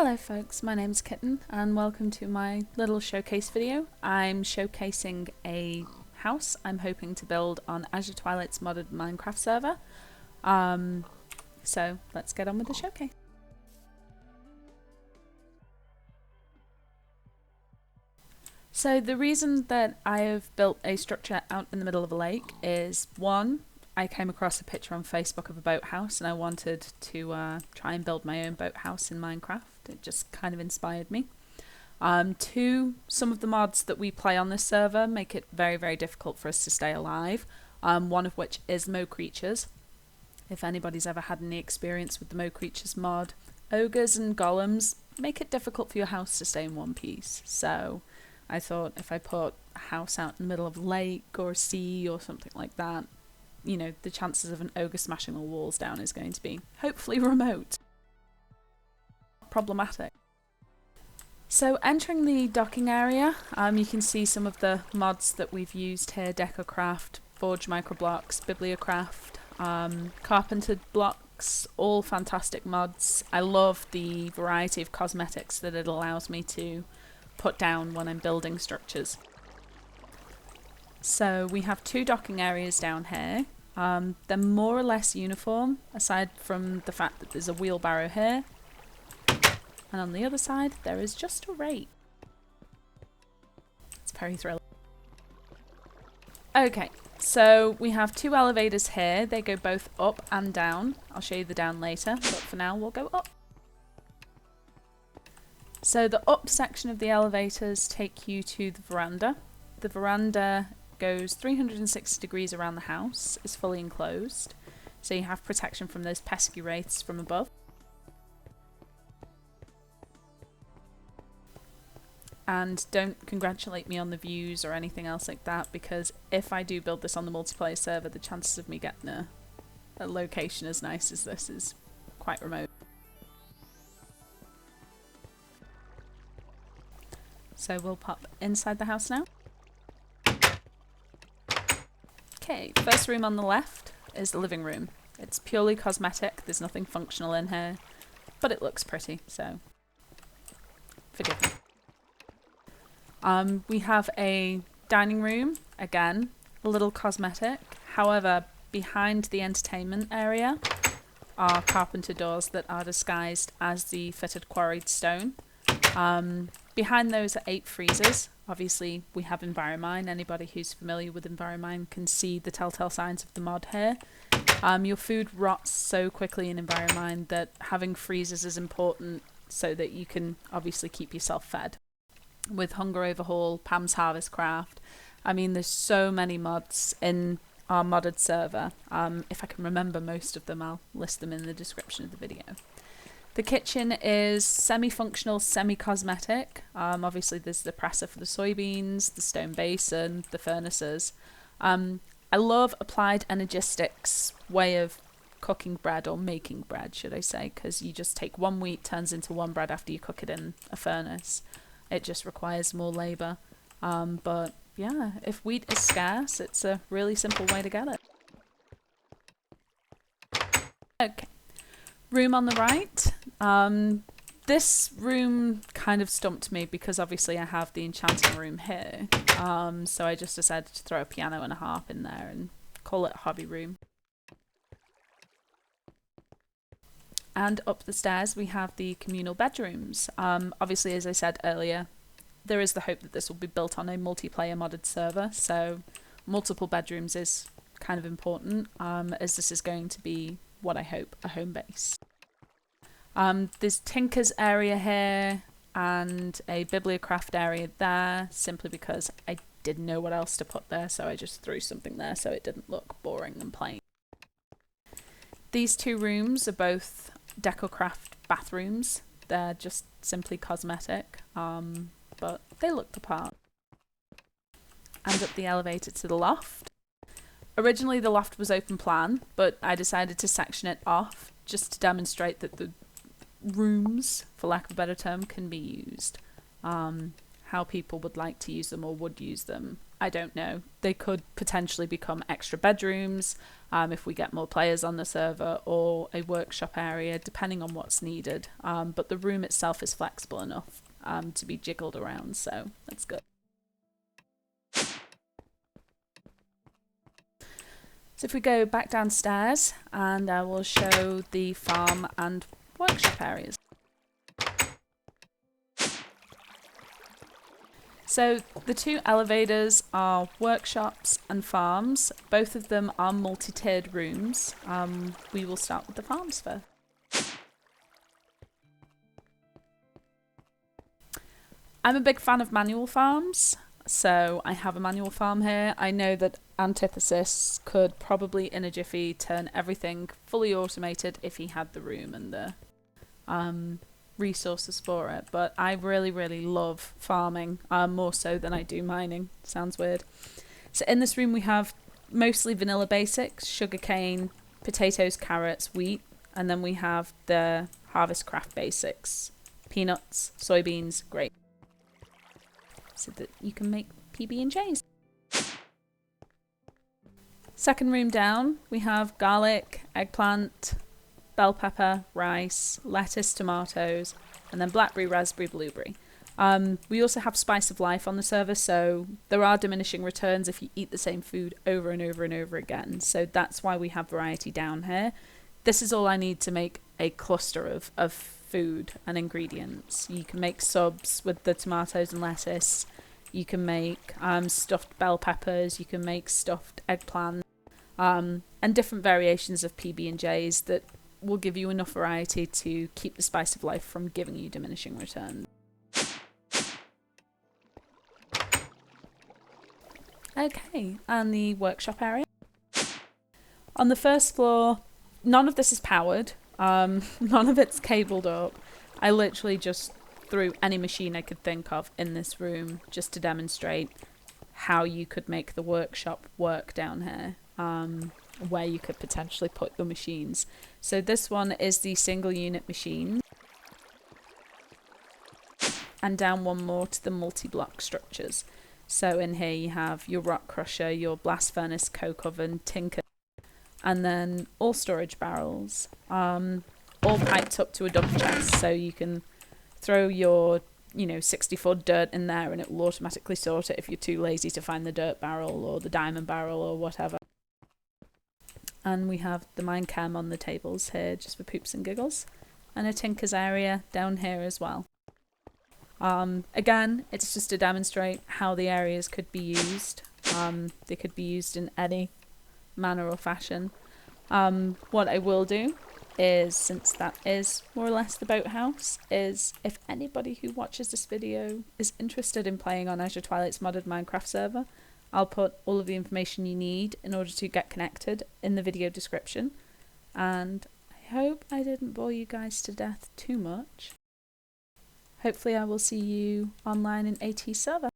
Hello folks, my name's Kitten and welcome to my little showcase video. I'm showcasing a house I'm hoping to build on Azure Twilight's modded Minecraft server. So let's get on with the showcase. So the reason that I have built a structure out in the middle of a lake is, one, I came across a picture on Facebook of a boathouse and I wanted to try and build my own boathouse in Minecraft. It just kind of inspired me. Two, some of the mods that we play on this server make it very, very difficult for us to stay alive. One of which is Mo Creatures. If anybody's ever had any experience with the Mo Creatures mod, ogres and golems make it difficult for your house to stay in one piece. So I thought if I put a house out in the middle of a lake or a sea or something like that, you know, the chances of an ogre smashing the walls down is going to be hopefully remote. Problematic. So entering the docking area, you can see some of the mods that we've used here: Decocraft, Microblocks, Bibliocraft, Carpenters Blocks, all fantastic mods. I love the variety of cosmetics that it allows me to put down when I'm building structures. So we have two docking areas down here. They're more or less uniform, aside from the fact that there's a wheelbarrow here. And on the other side, there is just a rake. It's very thrilling. Okay, so we have two elevators here. They go both up and down. I'll show you the down later, but for now we'll go up. So the up section of the elevators take you to the veranda. The veranda goes 360 degrees around the house, is fully enclosed, so you have protection from those pesky wraiths from above. And don't congratulate me on the views or anything else like that, because if I do build this on the multiplayer server, the chances of me getting a location as nice as this is quite remote. So we'll pop inside the house now. Okay, first room on the left is the living room. It's purely cosmetic, there's nothing functional in here, but it looks pretty, so forgive me. We have a dining room, again, a little cosmetic. However, behind the entertainment area are carpenter doors that are disguised as the fitted quarried stone. Behind those are 8 freezers. Obviously, we have Environmine. Anybody who's familiar with Environmine can see the telltale signs of the mod here. Your food rots so quickly in Environmine that having freezers is important so that you can obviously keep yourself fed. With Hunger Overhaul, Pam's Harvestcraft, I mean, there's so many mods in our modded server. If I can remember most of them, I'll list them in the description of the video. The kitchen is semi-functional, semi-cosmetic. Obviously there's the presser for the soybeans, the stone basin, the furnaces. I love applied Energistics way of cooking bread, or making bread should I say, because you just take one wheat, turns into one bread after you cook it in a furnace. It just requires more labour. But yeah, if wheat is scarce, it's a really simple way to get it. Okay. Room on the right. This room kind of stumped me because obviously I have the enchanting room here. So I just decided to throw a piano and a harp in there and call it a hobby room. And up the stairs we have the communal bedrooms. Obviously, as I said earlier, there is the hope that this will be built on a multiplayer modded server, so multiple bedrooms is kind of important, as this is going to be what I hope, a home base. There's Tinker's area here and a Bibliocraft area there, simply because I didn't know what else to put there, so I just threw something there so it didn't look boring and plain. These two rooms are both Decocraft bathrooms. They're just simply cosmetic, but they look the part. And up the elevator to the loft. Originally the loft was open plan, but I decided to section it off just to demonstrate that the rooms, for lack of a better term, can be used. How people would like to use them or would use them I don't know. They could potentially become extra bedrooms if we get more players on the server, or a workshop area, depending on what's needed. But the room itself is flexible enough to be jiggled around, so that's good. So if we go back downstairs, and I will show the farm and workshop areas. So the two elevators are workshops and farms. Both of them are multi-tiered rooms. We will start with the farms first. I'm a big fan of manual farms, so I have a manual farm here. I know that Antithesis could probably in a jiffy turn everything fully automated if he had the room and the resources for it, but I really love farming, more so than I do mining. Sounds weird. So in this room we have mostly vanilla basics: sugarcane, potatoes, carrots, wheat, and then we have the Harvestcraft basics: peanuts, soybeans, grapes, so that you can make PB&Js. Second room down we have garlic, eggplant, bell pepper, rice, lettuce, tomatoes, and then blackberry, raspberry, blueberry. We also have spice of life on the server, so there are diminishing returns if you eat the same food over and over and over again. So that's why we have variety down here. This is all I need to make a cluster of food and ingredients. You can make subs with the tomatoes and lettuce. You can make stuffed bell peppers. You can make stuffed eggplant, and different variations of PB&Js that will give you enough variety to keep the spice of life from giving you diminishing returns. Okay, and the workshop area. On the first floor, none of this is powered. None of it's cabled up. I literally just threw any machine I could think of in this room just to demonstrate how you could make the workshop work down here. Where you could potentially put your machines. So this one is the single unit machine, and down one more to the multi-block structures. So in here you have your rock crusher, your blast furnace, coke oven, tinker, and then all storage barrels, all piped up to a dump chest, so you can throw your 60-foot dirt in there and it will automatically sort it if you're too lazy to find the dirt barrel or the diamond barrel or whatever. And we have the Minechem on the tables here just for poops and giggles, and a tinker's area down here as well. Again, it's just to demonstrate how the areas could be used. They could be used in any manner or fashion. What I will do is, since that is more or less the Boathouse, is if anybody who watches this video is interested in playing on Azure Twilight's modded Minecraft server, I'll put all of the information you need in order to get connected in the video description. And I hope I didn't bore you guys to death too much. Hopefully I will see you online in AT server.